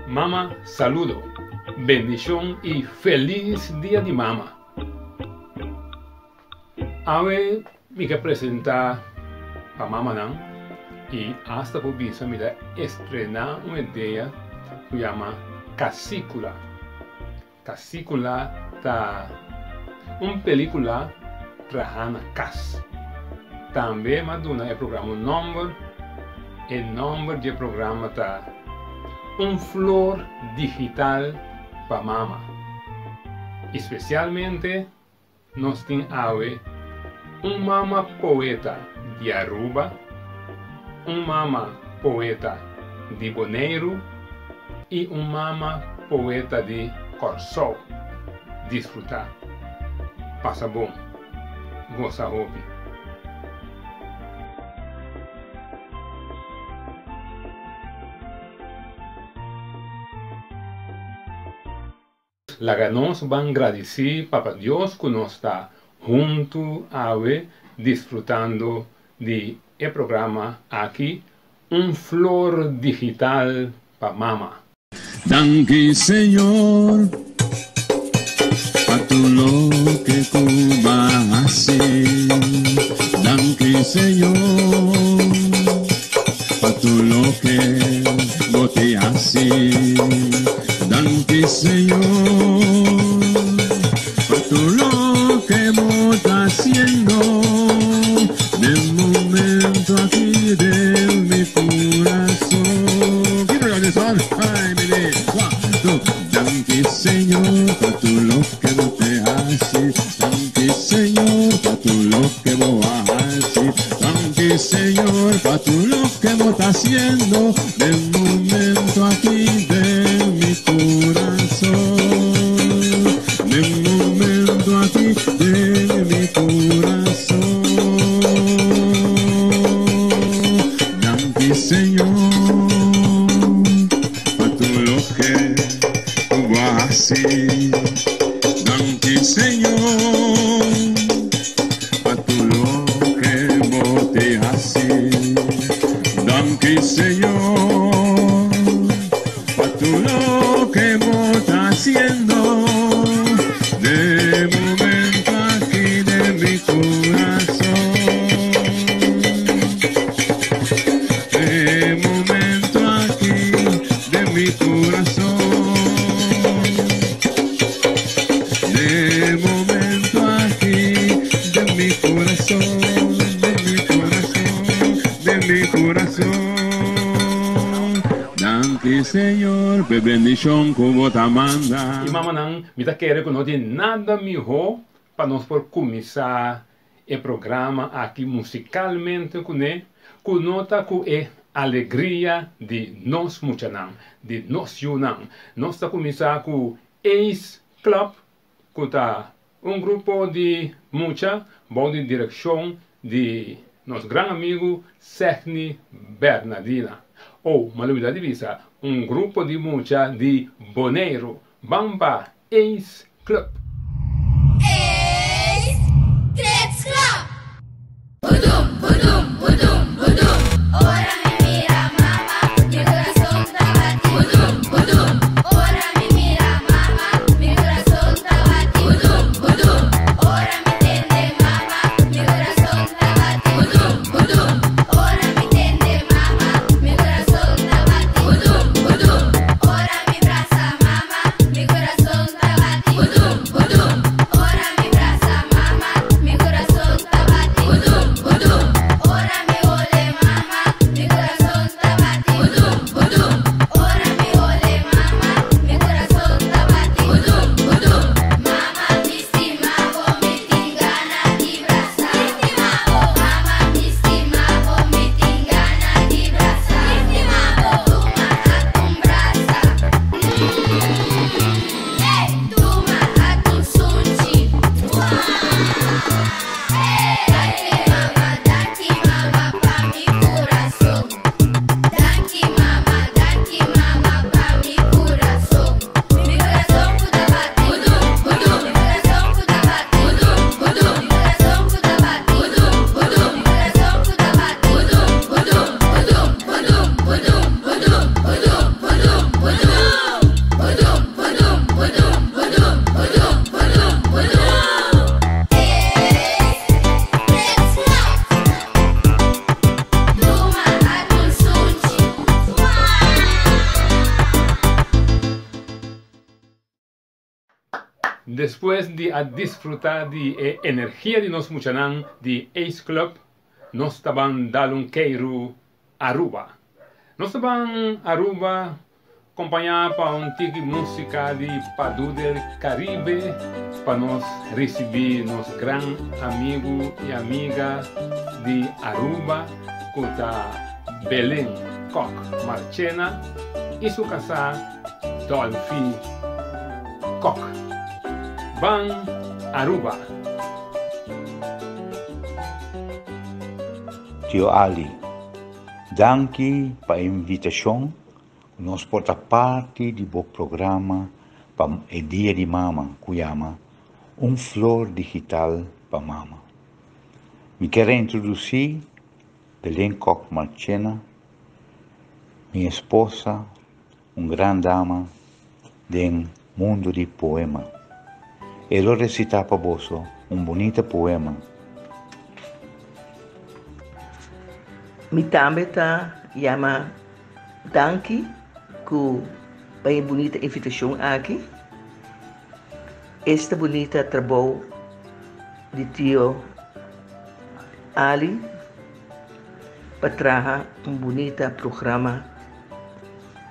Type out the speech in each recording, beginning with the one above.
Mamá, saludo, bendición y feliz día de mamá. Ahora me que presentar a mamá y hasta por visa mira estrenar una idea que se llama Casícula. Casícula ta una película trajana cas. También maduna el programa nombre. El nombre del programa ta un flor digital para mamá. Especialmente nos tiene hoy un mamá poeta de Aruba, un mamá poeta de Bonaire y un mamá poeta de Corsó. Disfrutar. Pasa bom. Goza hobby. La ganos van a agradecer Papa Dios que nos está junto a hoy disfrutando de el programa aquí, un flor digital para mamá. Danke Señor, pa' tu lo que tú vas a hacer. Danke Señor, pa' tu lo que vos te haces. Danke Señor, pa' tu lo que vos estás haciendo. De momento aquí de mi corazón. ¿Qué organización? Ay, mire, cuatro. Danke Señor, pa' tu lo que vos te haces. Danke Señor, pa' tu lo que vos vas a hacer. Danke Señor, pa' tu lo que vos estás haciendo. De momento aquí de mi corazón. De momento aquí de mi corazón. Danke Señor, pa' tu lo que tú vas a hacer. Danke Señor, pa' tu lo que vos te haces. Danke Señor, pa' tu lo que vos estás haciendo. De momento aquí de mi corazón. De momento aquí de mi corazón. De momento aquí de mi corazón. De mi corazón. De mi corazón. Danke Señor, pe bendición como te manda. Y mamá me quiere que no tiene nada mejor para nos por comenzar el programa aquí musicalmente con él, con nota que es alegría de nos muchanan, de nos yunan. Nos está comenzando con Ace Club, que está un grupo de mucha bajo de dirección de nuestro gran amigo Sefni Bernardina. O, malumidad de vista, un grupo de mucha de Bonaire, Bamba Ace Club. Ace Kids Club. Budum, budum, budum, budum. Ahora me mira mamá, mi corazón está batido. Budum, budum. Ahora me mira mamá, mi corazón está batido. Budum, budum. Ahora me entiende mamá, mi corazón está batido. Budum, budum. Ahora me entiende mamá, mi corazón está batido. Budum, budum. Ahora me abraza mamá, mi corazón está batido. Budum, budum. Después de disfrutar de energía de nos muchanan de Ace Club, nos estaban dando un queiro Aruba. Nos estaban Aruba acompañar para un tiki música de Padu del Caribe, para nos recibir nos gran amigo y amiga de Aruba, que está Belén Koch Marchena y su casa Dolphy Koch. Van Aruba. Tio Ali, danke para a invitação. Nós porta parte do programa para o Dia de Mama, que chama Flor Digital para Mama. Me quero introduzir Belén Koch Marchena, minha esposa, grande dama do mundo de poema. Ela recita para você bonito poema. Mi tambeta chama Danke para a bonita invitação aqui. Esta bonita trabalho de tio Ali para trazer bonito programa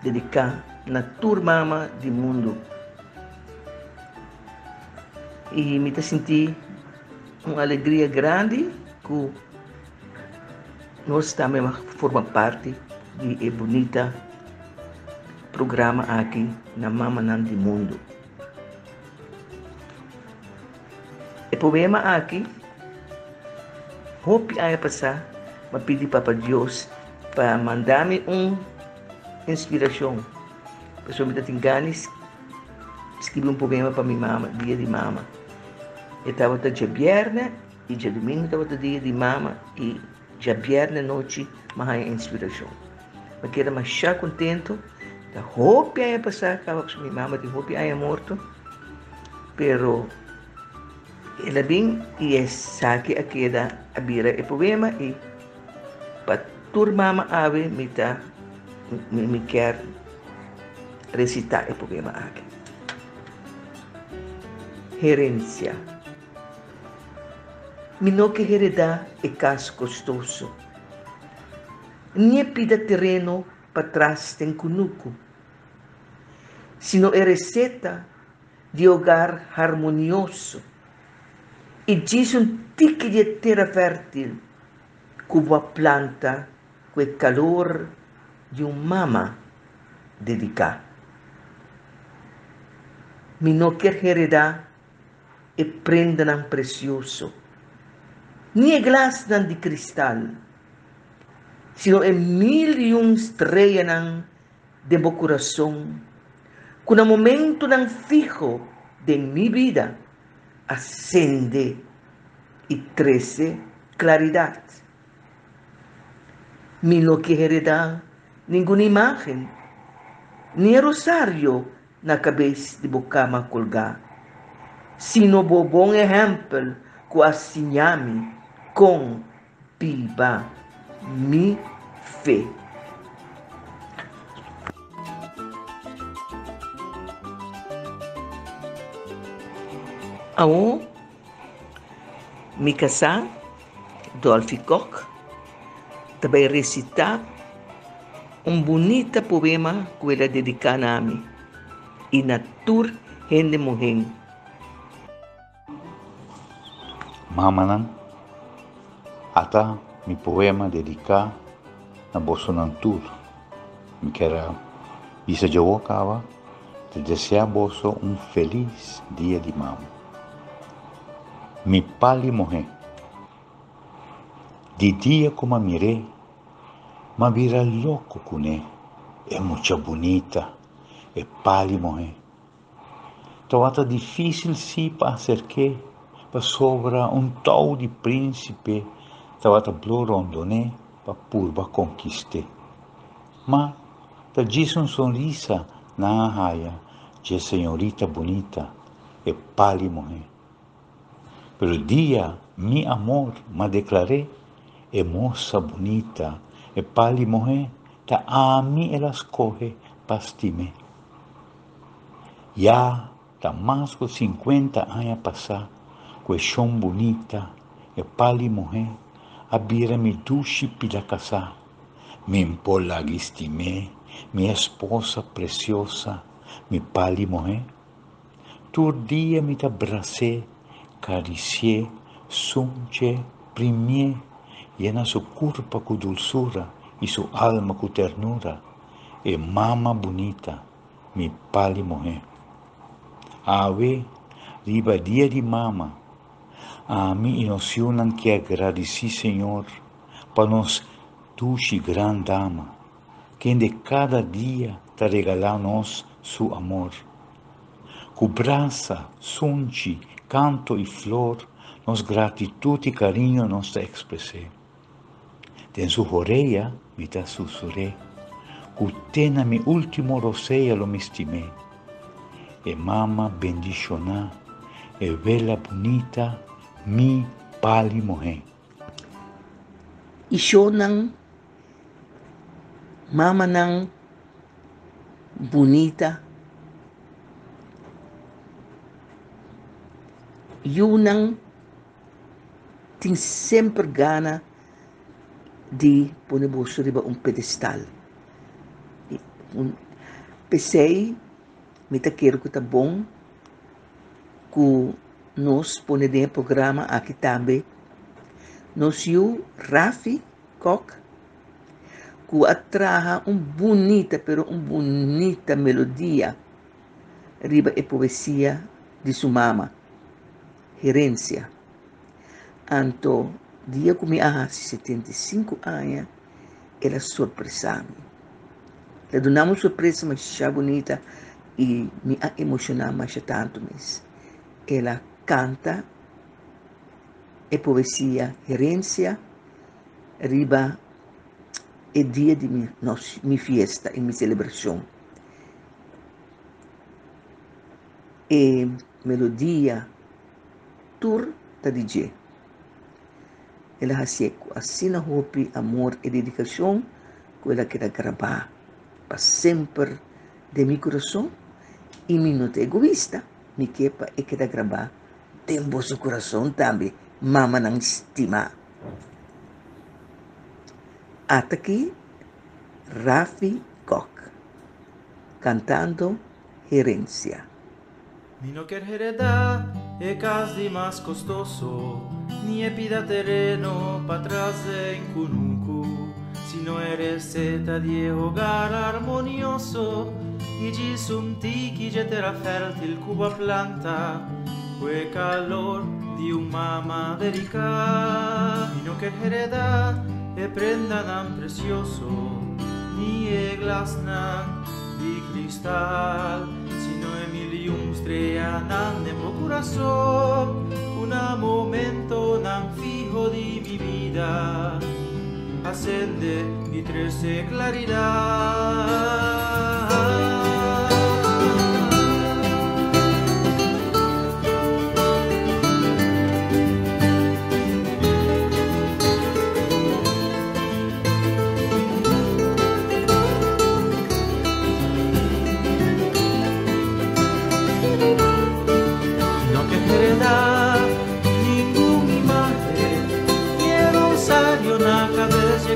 dedicado na turma do mundo. E me senti uma alegria grande que nós também formamos parte de bonita programa aqui na Mama do Mundo. O poema aqui, hope a passar, mas pedi para Deus para mandar-me inspiração. Pessoal, me tem ganas escrever poema para minha mama, dia de mama. Eu estava dia viernes e dia domingo estava dia de mama e já viernes noite mais inspiração. Eu quero mais já contento. Da hope a passar, acaba com minha mama, de hope a morto. Pero ela bem e saque a queda a bira o poema e para turma ave me quer recitar o poema aqui. Herência. Me não que heredar é caso custoso. Nem pida terreno para trás tem cunuco, sino é receita de hogar harmonioso e diz tique de terra fértil, como a planta com o calor de mama dedicada. Me não quer heredar e prenda não precioso, nem é glass de cristal, sino é estrelas de meu coração, que no momento não fijo de minha vida acende e trece claridade. Me não quer heredar nenhuma imagem, nem rosário na cabeça de bocama colgar, sino bom exemplo que assiname com viva mi fé. Ao me casar, Dolphy Koch, também recitar bonito poema que ela dedicada a mim, e na tur gente morrer. Mama ata mi poema dedicado na Bolsonaro. Me quero bisa Jawa kawa te desejar boso feliz dia de mama. Mi pali morrer. De dia como a mirei, ma vira louco com ele. É muito bonita, é pali morrer. Então difícil sim para acercar, para sobra tal de príncipe. Estava blorondone para purba conquiste. Mas ta diz sorrisa na raia de senhorita bonita e pali morrer. Pero dia mi amor me declarei e moça bonita e pali morrer ta a mim ela escorre pastime. Ya Tá mais que 50 anos passar, questão bonita, e pali morrer, a bira me duche pila casar. Me impola estimé, minha esposa preciosa, me pali morrer. Todo dia me abracé, caricié, sunche, primié, llena su corpo com dulzura e su alma com ternura. E mama bonita, me pali morrer. Ave, riba dia de mama, a mim emocionam que agradeci, Senhor, para nos duche grande dama, que de cada dia te regala nos su amor. Com braça, sunchi, canto e flor, nos gratitude e carinho nos te expressé. Den su orella me te susurré, cu tena mi último roseia lo me estimé. E mama bendicioná, e vela bonita, mi pali morrer. Isyo ng mama ng bonita, yun ang ting sempre gana di ponerbuso riba un pedestal. Pensei, me quero que tá bom, que nós ponemos programa aqui também. Nós yu Rafi Koch, que atraha bonita melodia riba e poesia de sua mama, Herência. Anto, dia que me aha 75 anos, ela surpresa-me. Le donamos surpresa, mas já bonita, e me emocionar mais tanto mesmo. Ela canta e poesia Herência riba e dia de minha festa e minha celebração. E melodia tur ta DJ. Ela assim na hopi amor e dedicação que ela quer gravar para sempre de meu coração e me não é egoísta, me quepa e quer gravar de vosso coração também, mama não estima. Até aqui, Rafi Koch, cantando Herência. Mi no quer heredar é casi más costoso, ni e pida terreno para atrás en Cunucu, si no eres seta de hogar armonioso, y gisunti que ya terra fértil cuba planta, que calor de un mama delicada. Mi no quer heredar e prenda tan precioso, ni e glasna di cristal, sino e milium strea nan de pro corazón, un momento tan fijo de mi vida, ascende y trece claridad.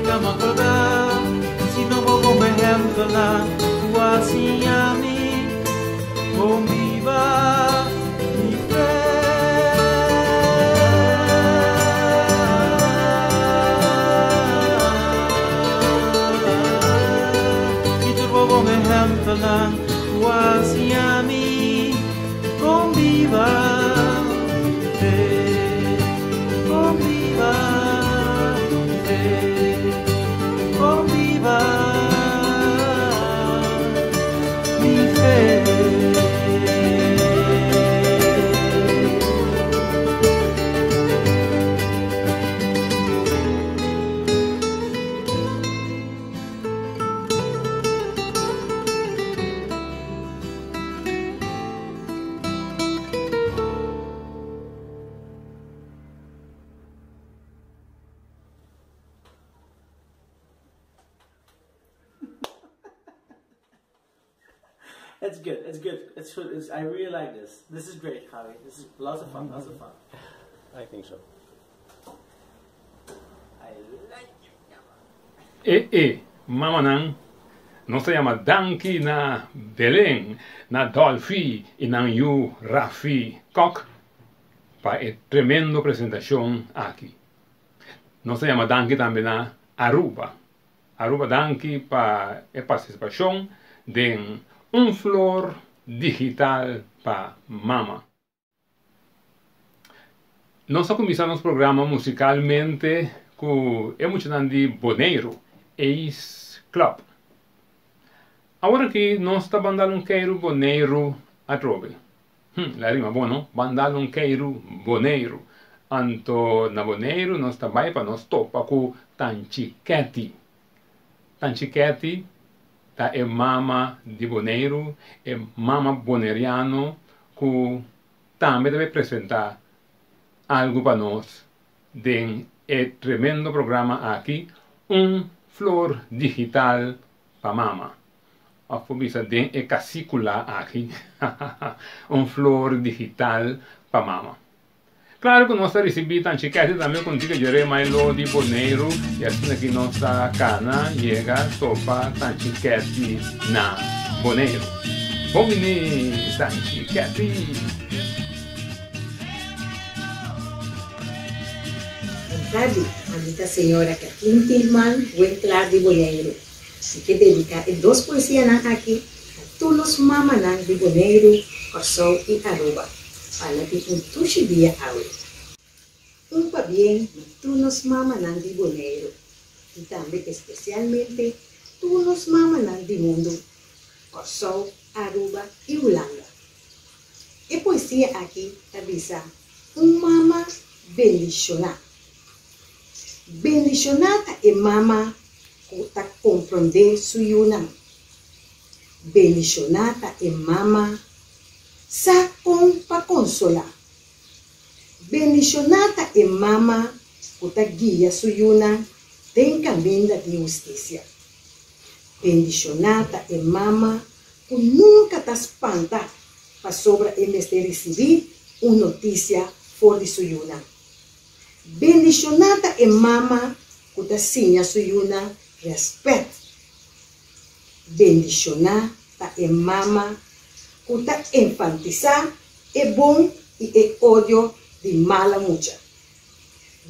Vamos a colgar, si no vos como ejemplo la tú así a mí, conviva mi fe. Y tú vos como ejemplo la tú así a mí, conviva mi fe, conviva mi fe. Conviva mi fe. It's good. It's good. I really like this. This is great, Javi. This is lots of fun. Lots of fun. I think so. I like you. Mama nan, não se llama Danki na Belém, na Dolphy e na Yu Rafi Kok, para a tremenda apresentação aqui. Não se llama Danki também na Aruba. Aruba Danki para a participação de flor digital para mama. Nós começamos o programa musicalmente com a de Boneiro, Ace Club. Agora que nós estamos bandando queiro Boneiro a trove. La rima boa, não? Bandando queiro Boneiro. Anto na Boneiro nós também para nós topa com Tanchiquete. Tanchiquete é mama de Boneiro, é mama boneriano que também deve apresentar algo para nós de tremendo programa aqui, flor digital para mama. A fobisa de casícula aqui, flor digital para mama. Claro que nós recebemos tan chiquete também contigo gerei mais lo de Boneiro e assim que nossa cana chega sopa tan chiquete na Boneiro. Vamos tan chiquete. Tarde, amiga senhora que aqui em Tilman, buen claro de Boneiro. Así que dedica dos poesias aqui a todos os mamanan de Boneiro, Corsão e Aruba. Para que tushi dia awe. Pa bien todos mamanan de Boneiro. E também especialmente todos mamanan do mundo, Corsão, Aruba e Holanda. E poesia aqui avisa mama bendicionada. Bendicionata e mama que compreende su yuna. Bendicionata e mama sa pa consolar. Bendicionata e mama que guia su yuna tem caminho de justiça. Bendicionata e mama que nunca te espanta para sobre em vez de receber uma notícia fora de su yuna. Bendicionata e mama que te ensina su yuna respeito. Bendicionata e mama que te enfatiza é bom e é ódio de mala mucha.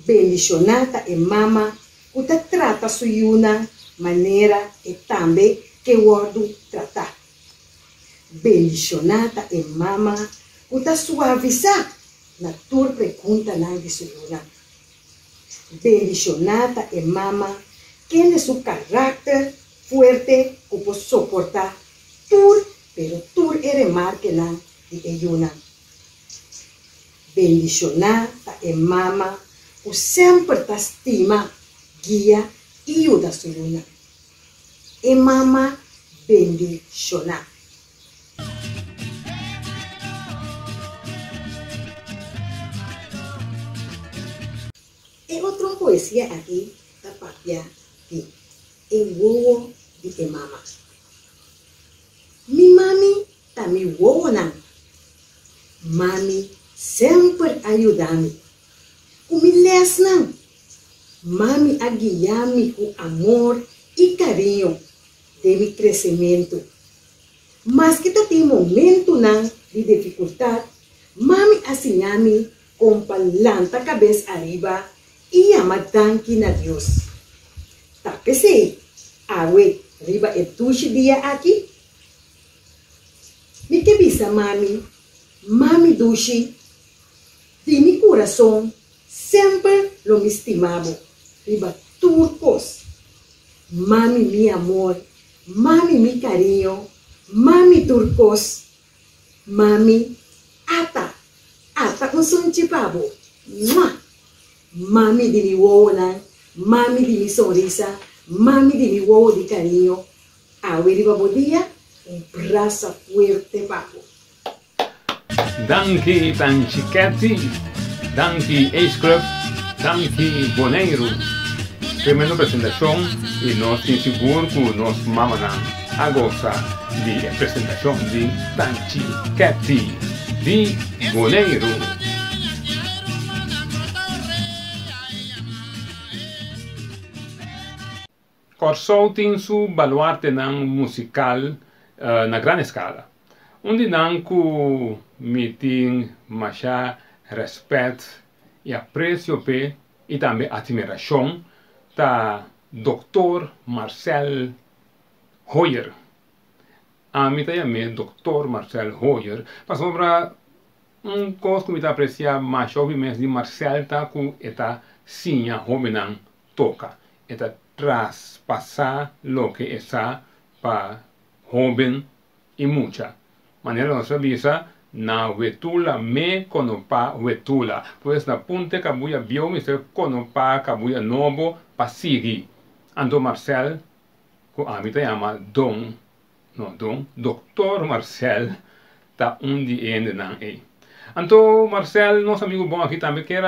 Bendicionata e mama que te trata su yuna maneira e também que guardo tratar. Bendicionata e mama que te suaviza na tua pergunta na de su yuna. Bendicionata e mama tiene su carácter fuerte que puede soportar tur, pero tur e remarque na de ayuna. Bendicionata e mama que sempre te estima, guia e ayuda a su yuna. E mama bendicionata. E outra poesia aqui da papia de wowo de mama. Mi mami tá me wowo não. Mami sempre ajuda-me. O me les não. Mami a guiar-me com amor e carinho de meu crescimento. Mas que tem momento não de dificuldade, mami ensina-me com palanta cabeça arriba e amadanki na Deus. Tapi sei, awe riba e tushi dia aqui. Me que bisa mami dushi, de mi coração sempre lo me estimava. Riba turcos, mami mi amor, mami mi carinho, mami turcos, mami ata com sonchipabo. Mami de mi wowo nan, mami de mi sonrisa, mami de mi wowo de carinho. Awe bom dia, braço fuerte papo. Danke Tanchiquete, danke Ace Club, danke Boneiro. Tremenda apresentação e nós temos seguro que nós mamamos a gozar. de apresentação de Tanchi Cathy de Boneiro. Corsou tem seu baluarte musical na grande escala, onde nanku me tem machá respeito e aprecio e também admiração da Dr. Marcel Hoyer. A mim também Dr. Marcel Hoyer, para sobra coisa que me aprecia mais obviamente de Marcel tá com esta sinha homenan toca, esta traspasar lo que está para joven e mucha. Maneira nossa visa na wetula me konopa wetula. Pues na punte kabuya bio mi se konopa kabuya nobo pasigi. Ando Marcel, ko amita yama Don, no Don, Dr. Marcel, ta undi ende nang e. Anto Marcel, nosso amigo bom aqui também quer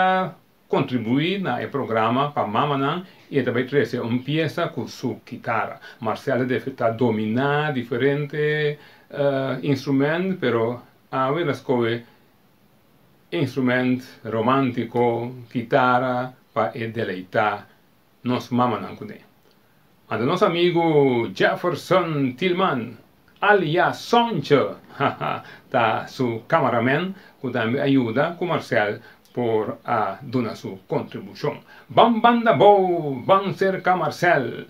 contribuir na programa para mama nang e também trazer pieza com sua guitarra. Marcel deve dominar diferentes instrumentos, pero a veces come instrumento romântico, guitarra, para deleitar nos mama nang kuné. Ando nosso amigo Jefferson Tillman, alias Soncho, tá su cameraman, que também ajuda com Marcel por a donar sua contribuição. Bam banda bo, bam cerca Marcel.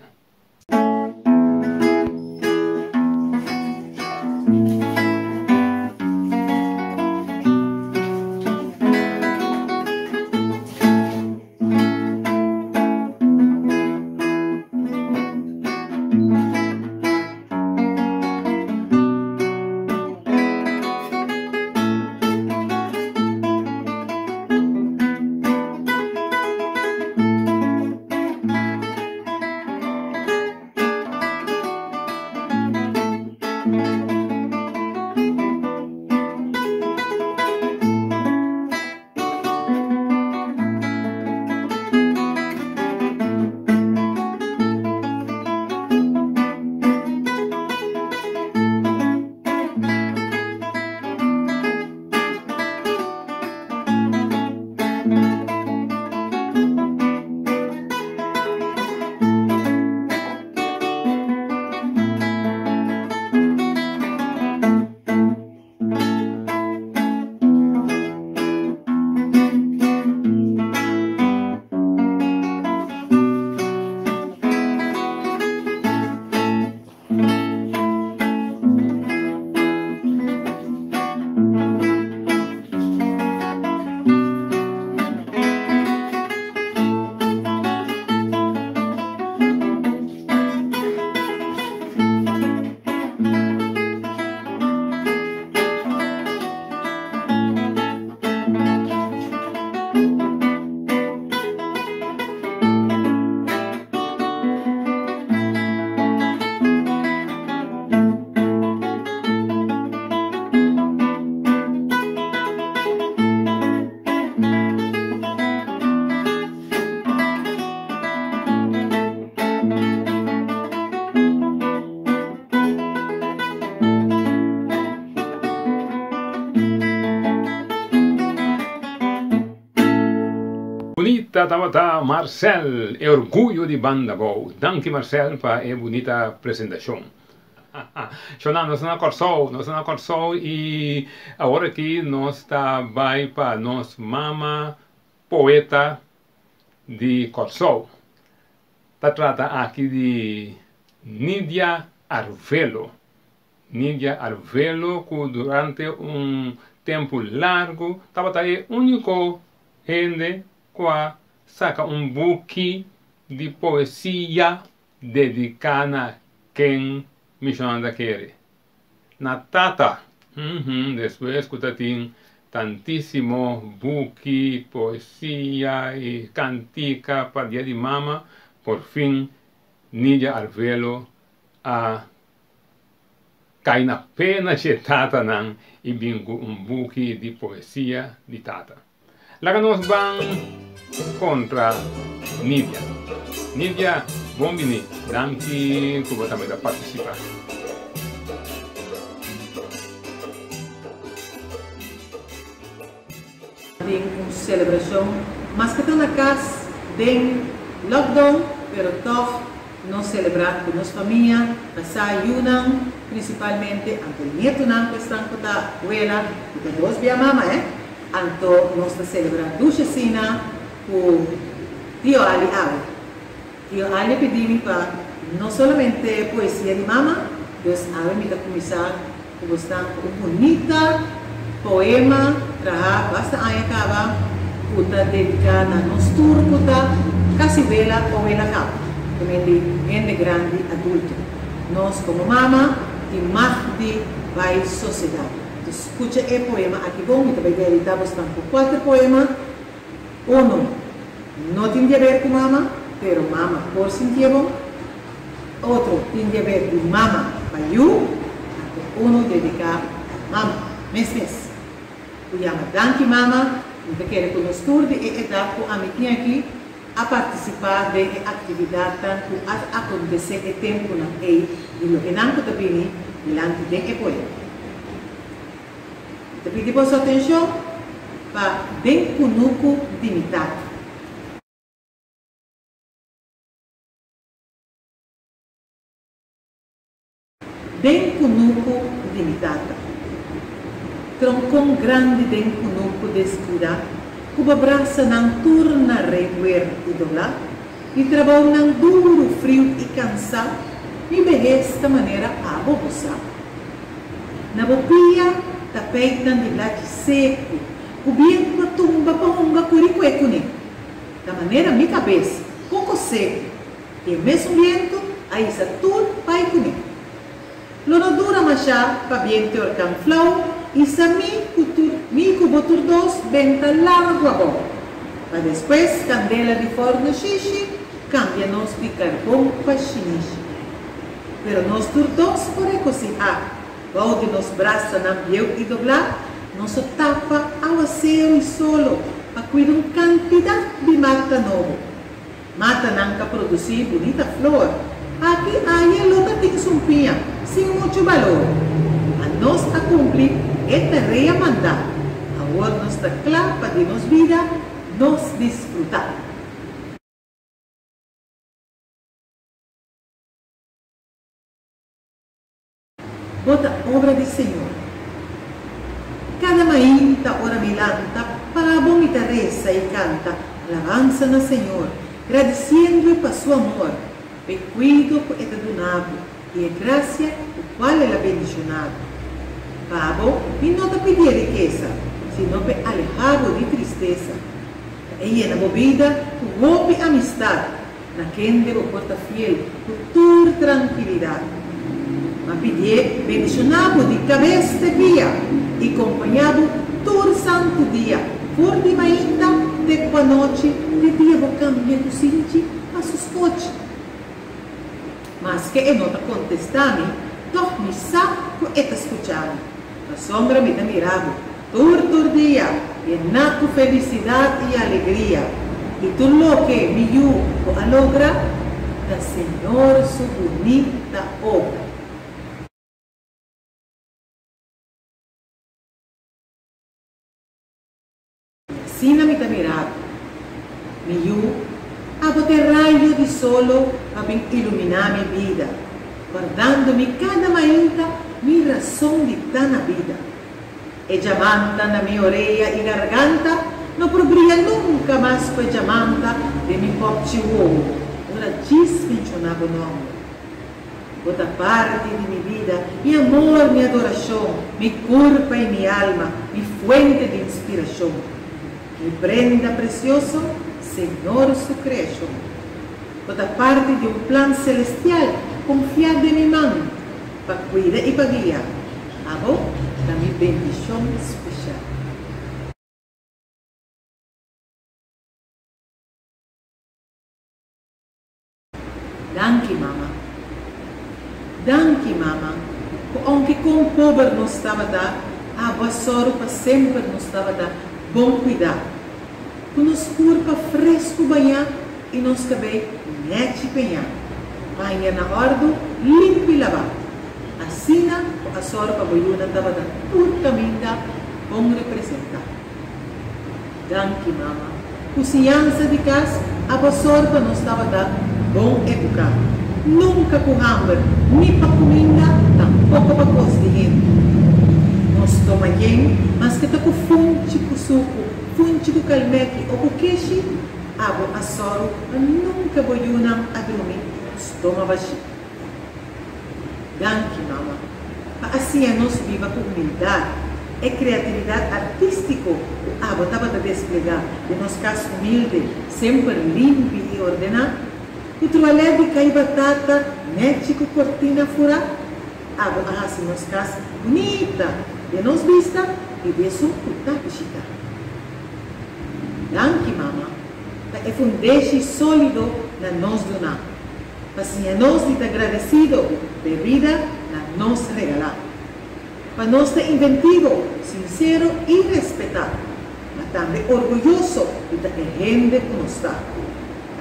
Bonita tabata Marcel, é orgulho de banda boa. Danke Marcel para a bonita apresentação. Nós na Corsou e agora aqui nós está vai para nós mama poeta de Corsou. Tá trata aqui de Nidia Arvelo. Nidia Arvelo que durante tempo largo estava aí único gente que saca book de poesia dedicada a quem missionanda quer. Na tata, depois que tem tantíssimo book, poesia e cantica para dia de mama, por fim, Nidia Arvelo a cai na pena de tata nan e bingo book de poesia de tata. Lá nós vamos contra Nidia. Nidia, bom vini. Danke por também participar. tem uma celebração, mas que está na casa, tem lockdown, pero toch nós celebrar com nossa família, passar ayunam, principalmente ante o neto não que estão com a abuela, que tem duas via mama, então nós está celebrar ducha cena com tio Ali Ave. Tio Ali pediu para não somente poesia de mama, Deus Ave me está começar com bastante bonita poema, para basta aí acaba, puta dedicada a nós turco, casi vela ou vela capa. Também de grande adulto. Nós, como mama, de mais de vai sociedade. Então, escuta o poema aqui bom, e também editar bastante por 4 poemas. Um, não tem a ver com mama, pero mama por sentir bom. Outro, tem a ver com mama para you. Dedicado a mama, mês. O chama Danke Mama, não quer que nós todos de etapa com a minha aqui, a participar de atividade tanto a acontecer o tempo na e lo que não está bem diante de apoio. Te pedimos atenção para bem conuco dignidade. Bem conuco dignidade. Troncon grande bem conuco descuidado. Cuba braça não turna reguer e doblar, e trabalho não duro, frio e cansado, e desta maneira a boboçar. Na bopia, tapeitan de late seco, o viento na tumba ponga curicuecuni. Da maneira minha cabeça, pouco seco, e o mesmo viento, aí sa tur pai cuni. Lona dura machá, pa viento orcan flow, e sa mi cubotur dos venta largo a bom. Mas depois, candela de forno xixi, cambia-nos de carvão para xinichi. Pero nós dos por cozinhar, onde nos braça na biel e doblar, nos tapa ao acero e solo, para cuidar uma quantidade de mata novo. Mata não produzir bonita flor, aqui aí a luta tem sumpinha, sem muito valor. A nós a cumprir esta tarefa mandar. Agora nos está claro para de nos vida, nos desfrutar. Bota obra do Senhor. Cada manhã, ora milanta, para a bonita reza e canta, alabança no Senhor, agradecendo por seu amor, e cuido por este donado, e a graça, o qual ele é bendicionado. Pabo, e não te pedir riqueza, sino por alejado de tristeza. E na bebida, o golpe amistade, na quem devo portar fiel, por tua tranquilidade. Mas pedir bendicionado de cabeça de pia, e acompanhado todo santo dia, por de manhã, de qua noite, de dia vou cambiar do cinti a seus coches. Mas que não te contestame, doch me saco e te escuchame. A sombra me dá mirado, todo dia, e nato felicidade e alegria. E tudo lo que me o alogra, da Senhor sua bonita obra. Sina me dá mirado, me a botar raio de solo para iluminar minha vida, guardando-me cada manhã minha razão de estar na vida. E diamanta na minha orelha e garganta, não brilha nunca mais com a diamanta de meu popte uovo. Ora despensionava o nome. Outra parte de minha vida, meu amor, minha adoração, meu corpo e minha alma, minha fonte de inspiração. Me prenda precioso, Senhor, sua criação. Outra parte de um plano celestial, confiado em minha mão, para cuidar e para guiar. Abo, da minha bendição especial. Danke, mama. Danke, mama. Aunque com pobre não estava dar, a vassoura para sempre não estava dar bom cuidado. Com nos corpo fresco banhar e nos cabelo nete penhar. Banha na ordem, limpo e lavar. Assim, a sorpa boiuna estava dando tudo caminho bom representar. Danke, mama. Cozinhança de casa, a vassoura não estava dando bom época. Nunca com hambre, nem para comida, tampouco para coisa de gente. Nós tomamos bem, mas que está com fonte com suco, fonte com calmete ou com queijo, a soro nunca boiunam a dormir, estômago vazio. Danke, mama. Assim nós viva com humildade e criatividade artística. Estava a desplegar de nós casa humilde, sempre limpo e ordenado. O trabalho de cair batata, mete com cortina furada. Assim nós casa bonita, de nós vista e de sua visita. Danke, mama. É fundeixe sólido na nós donar. Assim nós de agradecido de vida na nós regalar. Para nós ser inventivo, sincero e respeitado. Mas também orgulhoso de ter gente que nos está.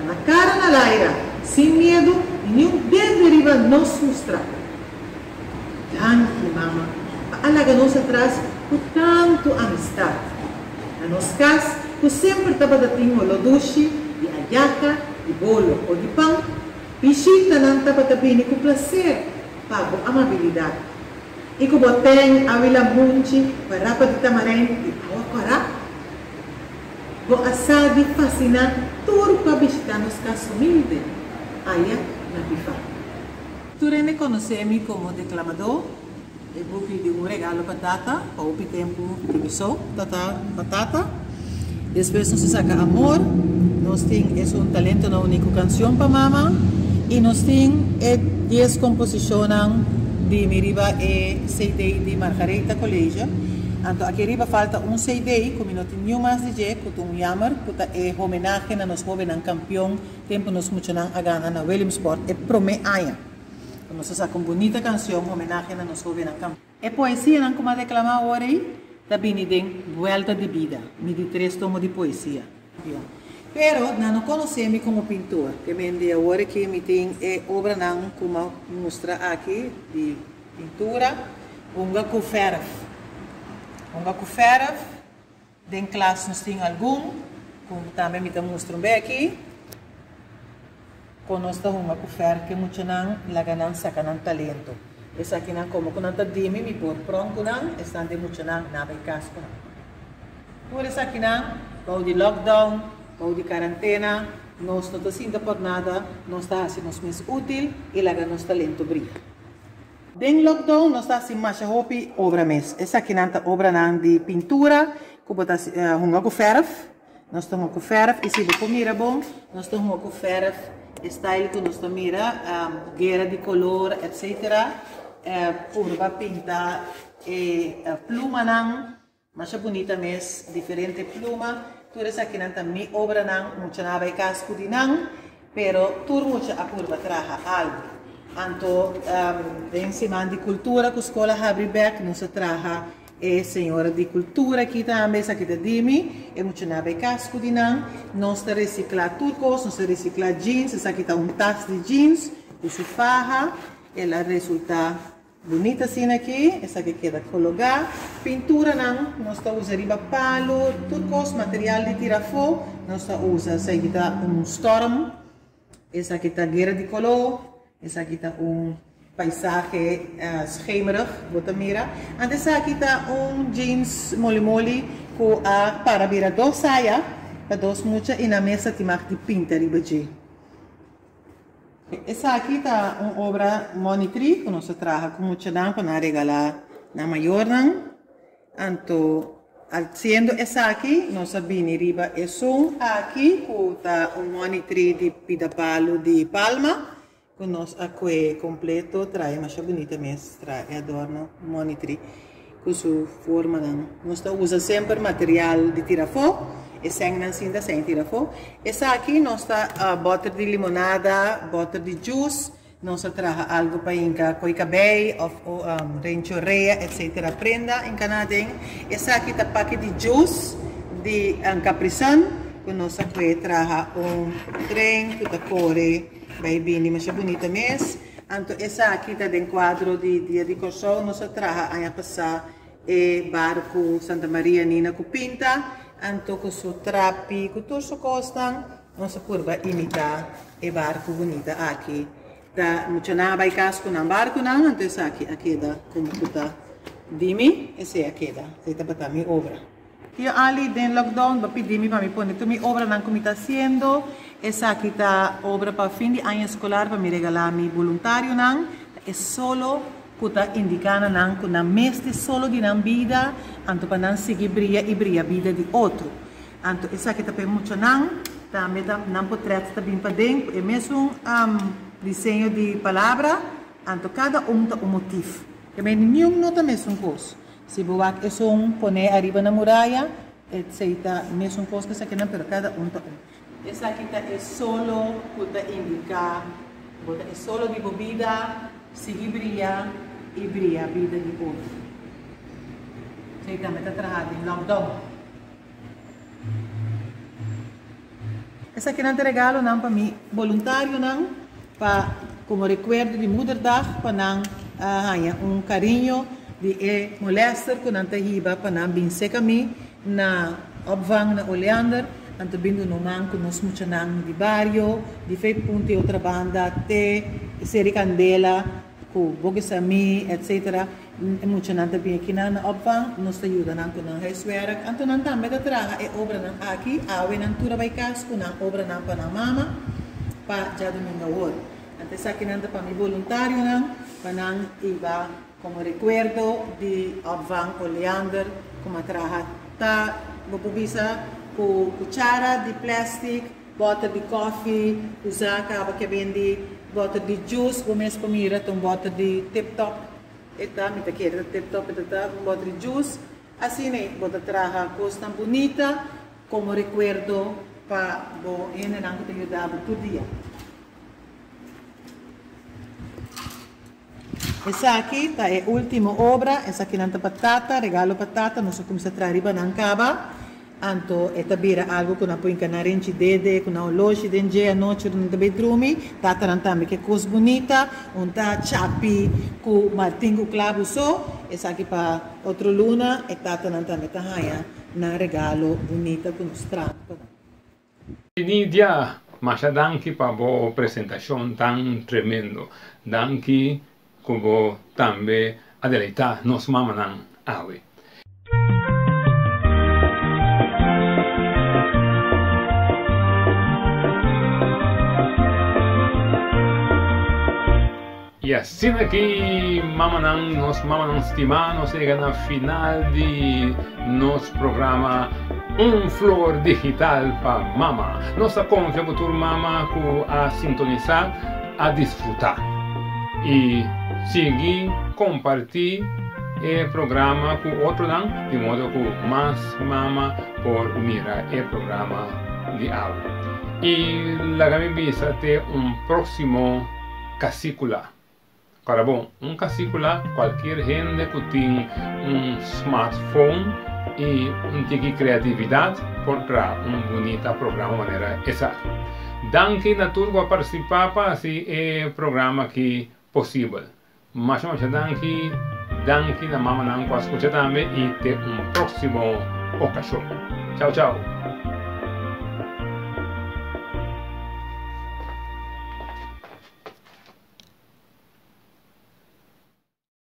Na cara na laira, sem medo e nenhum dedo deriva nos mostrar. Danke, mama. Alaga nós atrás com tanto amistade. Na nossa casa, que sempre estava datando o loduche, de ayaca, de bolo ou de pão. Visita não estava também com prazer, pago amabilidade. E como tem a vila munchi, para de tamarém e awakará. Bo asadi fascinante, tudo para visitar nos casos humildes. Aí na pifa. Tu me conhece como declamador. Eu vou pedir regalo batata, para o tempo de missão, batata. Depois nós saca amor, nós temos talento na única canção para mama. E nós temos 10 composições de Miriba e CD de Margareta Colégio. Então, aqui riba falta CD, como não tem mais DJ, que é jammer, que é homenagem a nós jovens campeão, tempo nós muito a ganhar na Williamsport, é prome aia. Nós saca uma bonita canção, homenagem a nós jovens campeão. É poesia, não como declamar hoje, também tem Vuelta de Vida, me de 3 tomos de poesia. Pero não conhecemos como pintor, que me dia agora que me tem obra não como mostra aqui de pintura, unga com ferro, den classe nós tem algum, como também me mostra bem aqui, conosco unga com ferro que muito não laga não saca não talento, essa aqui não como quando tá dimi me por pronto não, está de muito não na vai casco. Por essa aqui não, ou de lockdown ou de quarentena, nós não estamos por nada, nós estamos assim, nós somos útil e lá nosso talento brilha. Den lockdown, nós estamos assim, mais hopi obra mes. Essa aqui não obra não de pintura, como está com ferro, nós estamos com ferro, e se você mira bom, nós estamos com ferro, style que nós mira, guerra de color, etc. Curva pinta, pluma não, mais bonita mes, diferente pluma. Tudo isso aqui não mi obra não, muito não vai casco de não, pero tudo muito a curva traja algo. Anto, em cima de cultura, que a escola Habribeck nos traja senhora de cultura aqui também, essa aqui da Dimi, é muito não vai casco de não, nós reciclar turcos, nós reciclar jeans, essa aqui está taço de jeans, com farra, ela resulta bonita assim aqui, essa aqui queda colocar, pintura não, nós usamos palo, turcos, material de tirafo, nós usamos essa aqui está storm, essa aqui está guerra de color, essa aqui está paisagem schemerig, bota mira, e essa aqui está jeans mole com para virar 2 saia, para 2 mucha e na mesa te mag de pinta ribaji. Essa aqui está uma obra monitri, que nós trabalhamos com muito tempo para regalar na maior. Então, sendo essa aqui, nós sabemos riba é som aqui, que está monitri de pidapalo de palma, que nós aqui completo, traz mais bonita mesmo, traz adorno monitri, com sua forma. Nós usamos sempre material de tirafo. Essa é sem tirafo. Essa aqui nós está butter de limonada, butter de juice, nós traga algo para inca coicabay, renchorea, etc. Prenda em Canadá. Essa aqui está paquete de juice de Caprisan, que nós aqui traga trem que está corre, bem bem, mas é bonita mesmo. Então essa aqui está de quadro de dia de corso, nós traga a passar barco Santa Maria Nina Cupinta. anto com o trapi, com tudo isso costam, nossa curva imita e barco bonita aqui. Da muito na vai casco na barco não, então essa aqui da como puta dimi, esse aqui da, essa para minha obra. Eu ali den lockdown, papi dimi para me pôr tu minha obra não como está haciendo, essa aqui tá obra para fim de ano escolar para me regalar mi voluntário não, é solo puta indicana não que na mestre solo de na vida, anto para não seguir brilha e brilha a vida de outro. Anto essa aqui tá para muito não, tá me dá não portrait tá bem para dentro, é mesmo desenho de palavra, anto cada tá motivo. Também nenhum nota mesmo coisa. Se boak é só pone arriba na muralha, etc. Mesmo coisa que essa aqui não, pero cada tá Essa aqui tá é solo puta indicar, é solo de bebida, seguir brilhar e brilhar a vida de outro. Você também está trabalhando em lockdown. Essa aqui não é regalo não para mim, voluntário não, para como recuerdo de Motherdag, para não carinho de molester que não te hiba para não vir seca mim na opvang na Oleander. Anto bindo no man que nos mucha nang di barrio, di fei punti outra banda, te, seri candela, ku bogesami, etc. Mucha nang tabi aqui na opvang, nos ajuda nang kunang huiswerk. Anto nang também da traga e obra nang aqui, awe nang tura bay kas, kunang obra nang pa nang mama, pa já domingo word. Anto sa akin nang pa mi voluntário nang, pa nang iba, como recuerdo de opvang Oleander, como traga ta, bobubisa, com cuchara de plástico, bota de coffee, usar acaba que vende bota de juice, começa para mira, então bota de tip top, eta me taqueira tip top, eta bota de juice, assim né, bota traga coisa tão bonita, como recuerdo para bo ene não que te ajudava todo dia. Essa aqui tá é a última obra, essa aqui não tá batata, regalo batata, nós começa a trazer riba não acaba. Anto etabira algo que não põe canare em dede, que não loja de dia à noite no bedroom, tá tarantame que coisa bonita, tá chapi, com martinho clavo só, essa aqui para outro luna, e tá tarantame tá raia na regalo bonita com os trampos. Nidia, mas danke para a apresentação tão tremendo, danke como também a deleitar nos mamanan awe. E assim aqui, nós estimamos, chega na final de nosso programa Flor Digital para Mama. Nossa convia para mama a sintonizar, a desfrutar. E seguir, compartilhar o programa com outro de modo que mais mama por mirar o programa de aula. E lá me visa até próximo casícula. Cara bom, casícula, qualquer gente que tem smartphone e tem criatividade por trás bonito programa de maneira exata. Danke na turma a participar para esse programa que possível. Mas danke na mama não com a escuta também e até próximo ocasião. Tchau, tchau.